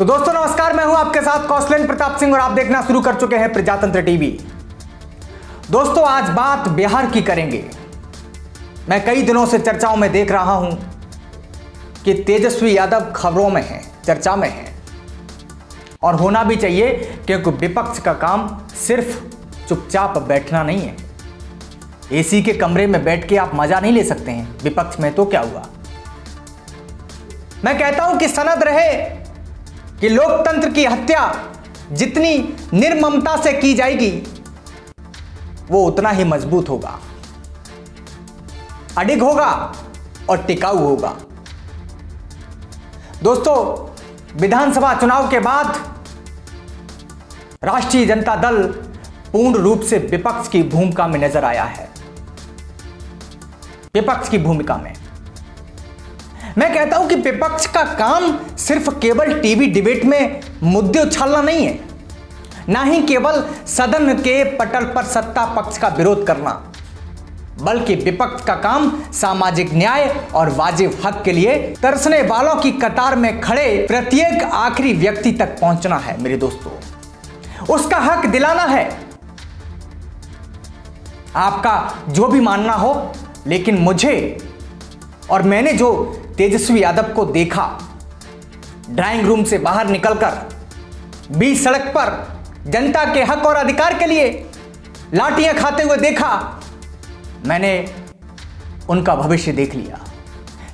तो दोस्तों नमस्कार, मैं हूं आपके साथ कौशलेंद्र प्रताप सिंह और आप देखना शुरू कर चुके हैं प्रजातंत्र टीवी। दोस्तों आज बात बिहार की करेंगे। मैं कई दिनों से चर्चाओं में देख रहा हूं कि तेजस्वी यादव खबरों में हैं, चर्चा में हैं और होना भी चाहिए, क्योंकि विपक्ष का काम सिर्फ चुपचाप बैठना नहीं है। एसी के कमरे में बैठ के आप मजा नहीं ले सकते हैं, विपक्ष में तो क्या हुआ। मैं कहता हूं कि सनद रहे कि लोकतंत्र की हत्या जितनी निर्ममता से की जाएगी वो उतना ही मजबूत होगा, अडिग होगा और टिकाऊ होगा। दोस्तों विधानसभा चुनाव के बाद राष्ट्रीय जनता दल पूर्ण रूप से विपक्ष की भूमिका में नजर आया है। विपक्ष की भूमिका में मैं कहता हूं कि विपक्ष का काम सिर्फ केवल टीवी डिबेट में मुद्दे उछालना नहीं है, ना ही केवल सदन के पटल पर सत्ता पक्ष का विरोध करना, बल्कि विपक्ष का काम सामाजिक न्याय और वाजिब हक के लिए तरसने वालों की कतार में खड़े प्रत्येक आखिरी व्यक्ति तक पहुंचना है। मेरे दोस्तों, उसका हक दिलाना है। आपका जो भी मानना हो, लेकिन मुझे और मैंने जो तेजस्वी यादव को देखा ड्राइंग रूम से बाहर निकलकर बीच सड़क पर जनता के हक और अधिकार के लिए लाठियां खाते हुए देखा, मैंने उनका भविष्य देख लिया।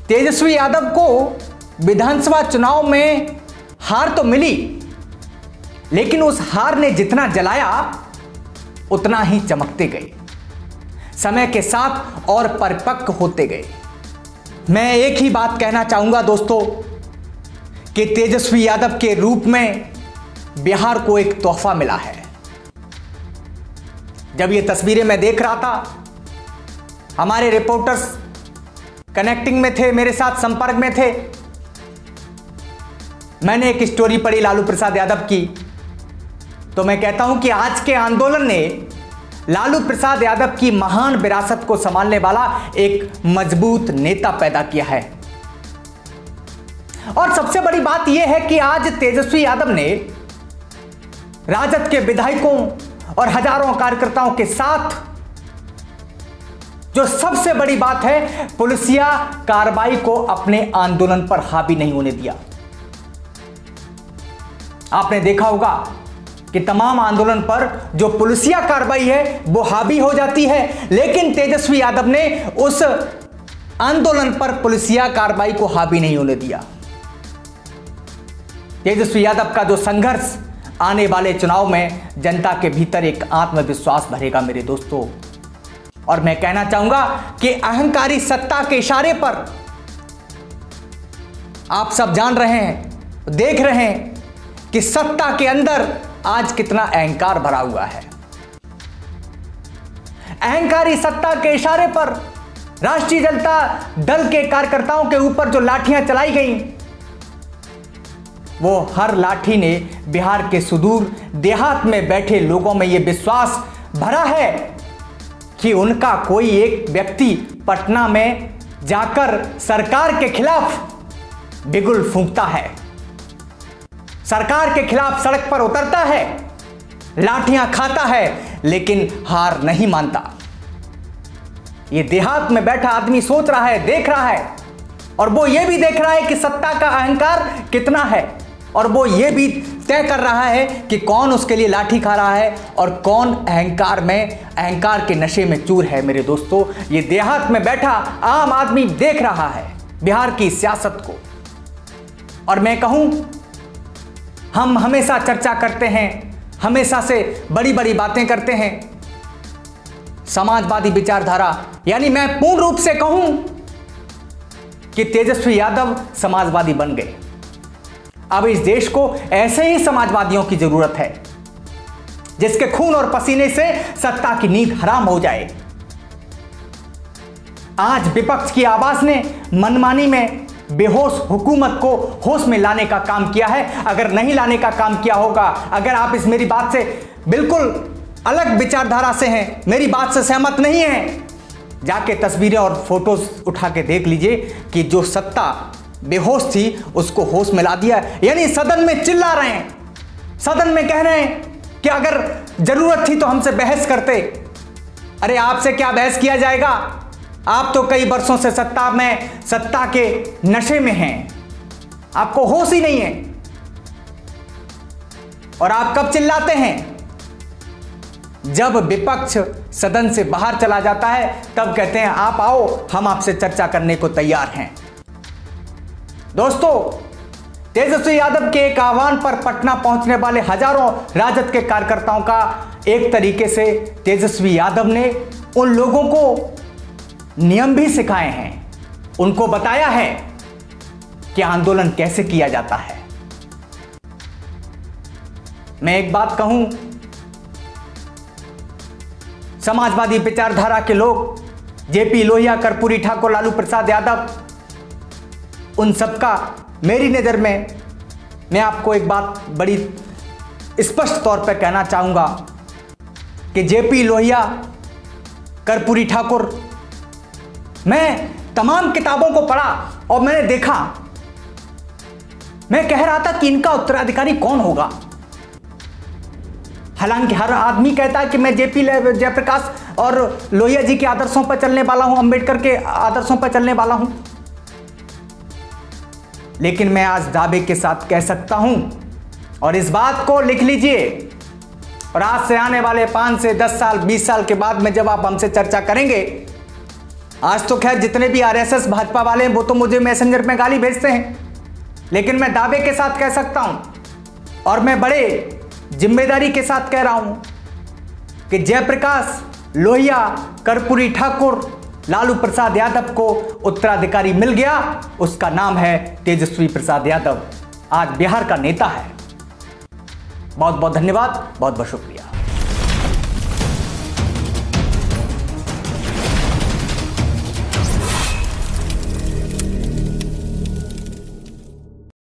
तेजस्वी यादव को विधानसभा चुनाव में हार तो मिली, लेकिन उस हार ने जितना जलाया उतना ही चमकते गए, समय के साथ और परिपक्व होते गए। मैं एक ही बात कहना चाहूंगा दोस्तों कि तेजस्वी यादव के रूप में बिहार को एक तोहफा मिला है। जब ये तस्वीरें मैं देख रहा था, हमारे रिपोर्टर्स कनेक्टिंग में थे, मेरे साथ संपर्क में थे। मैंने एक स्टोरी पढ़ी लालू प्रसाद यादव की, तो मैं कहता हूं कि आज के आंदोलन ने लालू प्रसाद यादव की महान विरासत को संभालने वाला एक मजबूत नेता पैदा किया है। और सबसे बड़ी बात यह है कि आज तेजस्वी यादव ने राजद के विधायकों और हजारों कार्यकर्ताओं के साथ, जो सबसे बड़ी बात है, पुलिसिया कार्रवाई को अपने आंदोलन पर हावी नहीं होने दिया। आपने देखा होगा कि तमाम आंदोलन पर जो पुलिसिया कार्रवाई है वो हावी हो जाती है, लेकिन तेजस्वी यादव ने उस आंदोलन पर पुलिसिया कार्रवाई को हावी नहीं होने दिया। तेजस्वी यादव का जो संघर्ष आने वाले चुनाव में जनता के भीतर एक आत्मविश्वास भरेगा मेरे दोस्तों। और मैं कहना चाहूंगा कि अहंकारी सत्ता के इशारे पर आप सब जान रहे हैं, देख रहे हैं कि सत्ता के अंदर आज कितना अहंकार भरा हुआ है। अहंकारी सत्ता के इशारे पर राष्ट्रीय जनता दल के कार्यकर्ताओं के ऊपर जो लाठियां चलाई गईं, वो हर लाठी ने बिहार के सुदूर देहात में बैठे लोगों में यह विश्वास भरा है कि उनका कोई एक व्यक्ति पटना में जाकर सरकार के खिलाफ बिगुल फूंकता है, सरकार के खिलाफ सड़क पर उतरता है, लाठियां खाता है, लेकिन हार नहीं मानता। यह देहात में बैठा आदमी सोच रहा है, देख रहा है, और वो ये भी देख रहा है कि सत्ता का अहंकार कितना है, और वो ये भी तय कर रहा है कि कौन उसके लिए लाठी खा रहा है और कौन अहंकार के नशे में चूर है। मेरे दोस्तों, ये देहात में बैठा आम आदमी देख रहा है बिहार की सियासत को। और मैं कहूं, हम हमेशा चर्चा करते हैं, हमेशा से बड़ी बड़ी बातें करते हैं, समाजवादी विचारधारा, यानी मैं पूर्ण रूप से कहूं कि तेजस्वी यादव समाजवादी बन गए। अब इस देश को ऐसे ही समाजवादियों की जरूरत है, जिसके खून और पसीने से सत्ता की नींद हराम हो जाए। आज विपक्ष की आवाज ने मनमानी में बेहोश हुकूमत को होश में लाने का काम किया है। अगर नहीं लाने का काम किया होगा, अगर आप इस मेरी बात से बिल्कुल अलग विचारधारा से हैं, मेरी बात से सहमत नहीं हैं, जाके तस्वीरें और फोटोज उठा के देख लीजिए कि जो सत्ता बेहोश थी उसको होश मिला दिया। यानी सदन में चिल्ला रहे हैं, सदन में कह रहे हैं कि अगर जरूरत थी तो हमसे बहस करते। अरे आपसे क्या बहस किया जाएगा? आप तो कई वर्षों से सत्ता के नशे में हैं, आपको होश ही नहीं है। और आप कब चिल्लाते हैं? जब विपक्ष सदन से बाहर चला जाता है तब कहते हैं आप आओ, हम आपसे चर्चा करने को तैयार हैं। दोस्तों, तेजस्वी यादव के एक आह्वान पर पटना पहुंचने वाले हजारों राजद के कार्यकर्ताओं का एक तरीके से तेजस्वी यादव ने उन लोगों को नियम भी सिखाए हैं, उनको बताया है कि आंदोलन कैसे किया जाता है। मैं एक बात कहूं, समाजवादी विचारधारा के लोग, जेपी लोहिया, कर्पूरी ठाकुर, लालू प्रसाद यादव, उन सबका मेरी नज़र में, मैं आपको एक बात बड़ी स्पष्ट तौर पर कहना चाहूँगा कि जेपी लोहिया, कर्पूरी ठाकुर, मैं तमाम किताबों को पढ़ा और मैंने देखा, मैं कह रहा था कि इनका उत्तराधिकारी कौन होगा। हालांकि हर आदमी कहता है कि मैं जेपी जयप्रकाश और लोहिया जी के आदर्शों पर चलने वाला हूं, अंबेडकर के आदर्शों पर चलने वाला हूं, लेकिन मैं आज दावे के साथ कह सकता हूं, और इस बात को लिख लीजिए, और आज से आने वाले 5 से 10 साल 20 साल के बाद में जब आप हमसे चर्चा करेंगे, आज तो खैर जितने भी आरएसएस भाजपा वाले हैं वो तो मुझे मैसेंजर में गाली भेजते हैं, लेकिन मैं दावे के साथ कह सकता हूं, और मैं बड़े जिम्मेदारी के साथ कह रहा हूं कि जयप्रकाश, लोहिया, कर्पूरी ठाकुर, लालू प्रसाद यादव को उत्तराधिकारी मिल गया। उसका नाम है तेजस्वी प्रसाद यादव, आज बिहार का नेता है। बहुत बहुत धन्यवाद, बहुत बहुत शुक्रिया।